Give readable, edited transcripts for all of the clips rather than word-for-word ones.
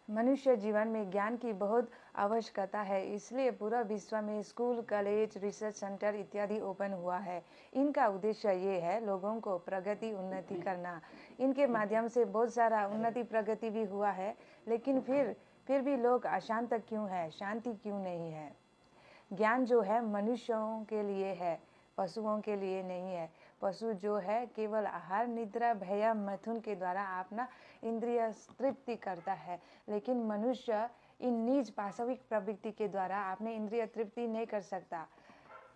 मनुष्य जीवन में ज्ञान की बहुत आवश्यकता है, इसलिए पूरा विश्व में स्कूल, कॉलेज, रिसर्च सेंटर इत्यादि ओपन हुआ है। इनका उद्देश्य ये है लोगों को प्रगति उन्नति करना। इनके माध्यम से बहुत सारा उन्नति प्रगति भी हुआ है, लेकिन फिर भी लोग अशांत क्यों है, शांति क्यों नहीं है। ज्ञान जो है मनुष्यों के लिए है, पशुओं के लिए नहीं है। पशु जो है केवल आहार, निद्रा, भय, मैथुन के द्वारा अपना इंद्रिय तृप्ति करता है, लेकिन मनुष्य इन निज पाशविक प्रवृत्ति के द्वारा अपने इंद्रिय तृप्ति नहीं कर सकता।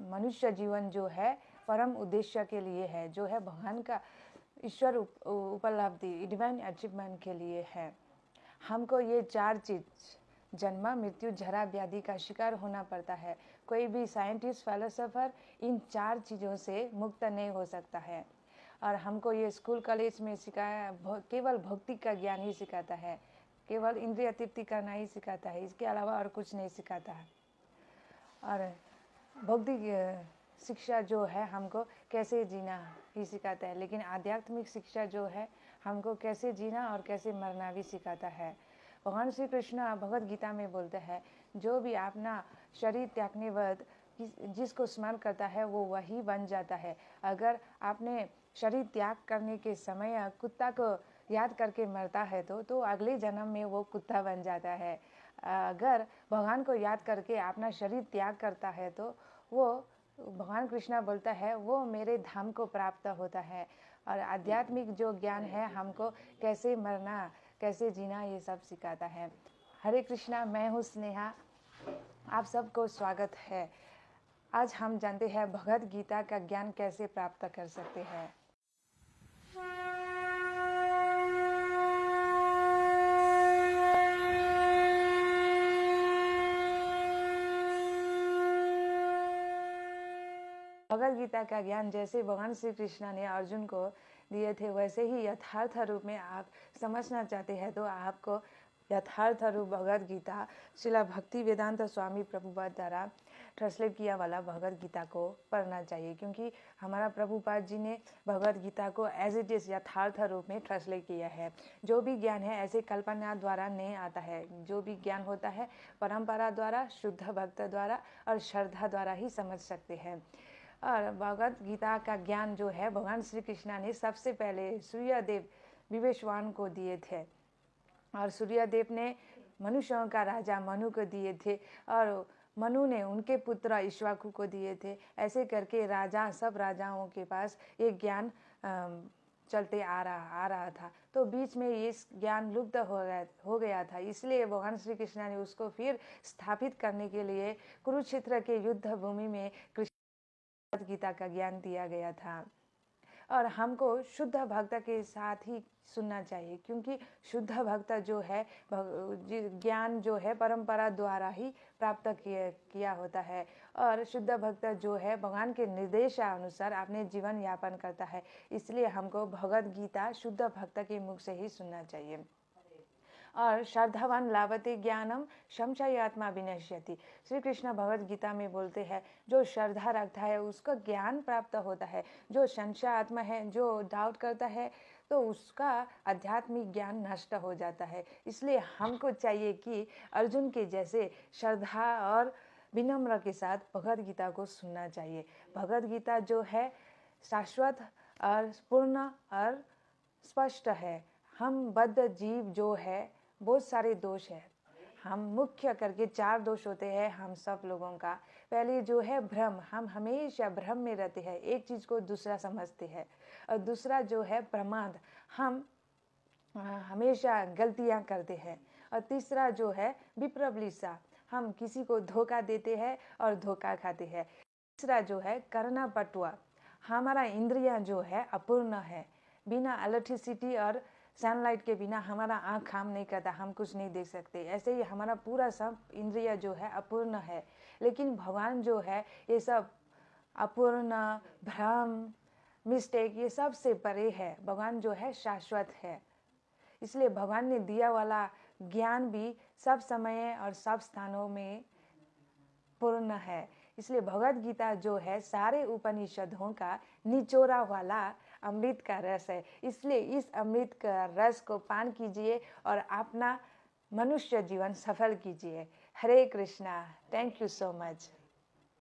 मनुष्य जीवन जो है परम उद्देश्य के लिए है, जो है भगवान का ईश्वर उपलब्धि, डिवाइन अचीवमेंट के लिए है। हमको ये चार चीज, जन्म, मृत्यु, जरा, व्याधि का शिकार होना पड़ता है। कोई भी साइंटिस्ट, फिलोसोफर इन चार चीज़ों से मुक्त नहीं हो सकता है। और हमको ये स्कूल कॉलेज में सिखाया केवल भक्ति का ज्ञान ही सिखाता है, केवल इंद्रिय तृप्ति करना ही सिखाता है, इसके अलावा और कुछ नहीं सिखाता है। और भक्ति शिक्षा जो है हमको कैसे जीना ही सिखाता है, लेकिन आध्यात्मिक शिक्षा जो है हमको कैसे जीना और कैसे मरना भी सिखाता है। भगवान श्री कृष्ण भगवद गीता में बोलते हैं, जो भी अपना शरीर त्यागने वक्त जिसको स्मरण करता है वो वही बन जाता है। अगर आपने शरीर त्याग करने के समय कुत्ता को याद करके मरता है तो अगले जन्म में वो कुत्ता बन जाता है। अगर भगवान को याद करके अपना शरीर त्याग करता है तो वो, भगवान कृष्णा बोलता है, वो मेरे धाम को प्राप्त होता है। और आध्यात्मिक जो ज्ञान है हमको कैसे मरना, कैसे जीना, ये सब सिखाता है। हरे कृष्णा, मैं हूँ स्नेहा, आप सबको स्वागत है। आज हम जानते हैं भगवद गीता का ज्ञान कैसे प्राप्त कर सकते हैं। भगवद गीता का ज्ञान जैसे भगवान श्री कृष्ण ने अर्जुन को दिए थे, वैसे ही यथार्थ रूप में आप समझना चाहते हैं तो आपको यथार्थ रूप भगवद गीता श्रील भक्ति वेदांत स्वामी प्रभुपाद द्वारा ट्रांसलेट किया वाला भगवद गीता को पढ़ना चाहिए, क्योंकि हमारा प्रभुपाद जी ने भगवद गीता को एज इट इज़ यथार्थ रूप में ट्रांसलेट किया है। जो भी ज्ञान है ऐसे कल्पना द्वारा नहीं आता है, जो भी ज्ञान होता है परंपरा द्वारा, शुद्ध भक्त द्वारा और श्रद्धा द्वारा ही समझ सकते हैं। और भगवद गीता का ज्ञान जो है भगवान श्री कृष्ण ने सबसे पहले सूर्यदेव विवेशवान को दिए थे, और सूर्यदेव ने मनुष्यों का राजा मनु को दिए थे, और मनु ने उनके पुत्र इक्ष्वाकु को दिए थे। ऐसे करके राजा, सब राजाओं के पास ये ज्ञान चलते आ रहा था। तो बीच में ये ज्ञान लुप्त हो गया था, इसलिए भगवान श्री कृष्ण ने उसको फिर स्थापित करने के लिए कुरुक्षेत्र के युद्ध भूमि में भगवद गीता का ज्ञान दिया गया था। और हमको शुद्ध भक्त के साथ ही सुनना चाहिए, क्योंकि शुद्ध भक्त जो है ज्ञान जो है परंपरा द्वारा ही प्राप्त किया होता है, और शुद्ध भक्त जो है भगवान के निर्देशानुसार अपने जीवन यापन करता है। इसलिए हमको भगवद गीता शुद्ध भक्त के मुख से ही सुनना चाहिए। और श्रद्धावान लाभते ज्ञानम संशयात्मा विनश्यति। श्री कृष्ण भगवद गीता में बोलते हैं, जो श्रद्धा रखता है उसको ज्ञान प्राप्त होता है। जो संशय आत्मा है, जो डाउट करता है, तो उसका आध्यात्मिक ज्ञान नष्ट हो जाता है। इसलिए हमको चाहिए कि अर्जुन के जैसे श्रद्धा और विनम्र के साथ भगवद गीता को सुनना चाहिए। भगवद गीता जो है शाश्वत और पूर्ण और स्पष्ट है। हम बद्ध जीव जो है बहुत सारे दोष है, हम मुख्य करके 4 दोष होते हैं हम सब लोगों का। पहले जो है भ्रम, हम हमेशा भ्रम में रहते हैं, एक चीज़ को दूसरा समझते हैं। और दूसरा जो है प्रमाद, हम हमेशा गलतियां करते हैं। और तीसरा जो है विप्रलिप्सा, हम किसी को धोखा देते हैं और धोखा खाते हैं। तीसरा जो है करना पटुआ, हमारा इंद्रियां जो है अपूर्ण है। बिना इलेक्ट्रिसिटी और सनलाइट के बिना हमारा आँख काम नहीं करता, हम कुछ नहीं देख सकते। ऐसे ही हमारा पूरा सब इंद्रिय जो है अपूर्ण है। लेकिन भगवान जो है ये सब अपूर्ण, भ्रम, मिस्टेक, ये सब से परे है। भगवान जो है शाश्वत है। इसलिए भगवान ने दिया वाला ज्ञान भी सब समय और सब स्थानों में पूर्ण है। इसलिए भगवद गीता जो है सारे उपनिषदों का निचोड़ा वाला अमृत का रस है। इसलिए इस अमृत का रस को पान कीजिए और अपना मनुष्य जीवन सफल कीजिए। Hare Krishna. Thank you so much.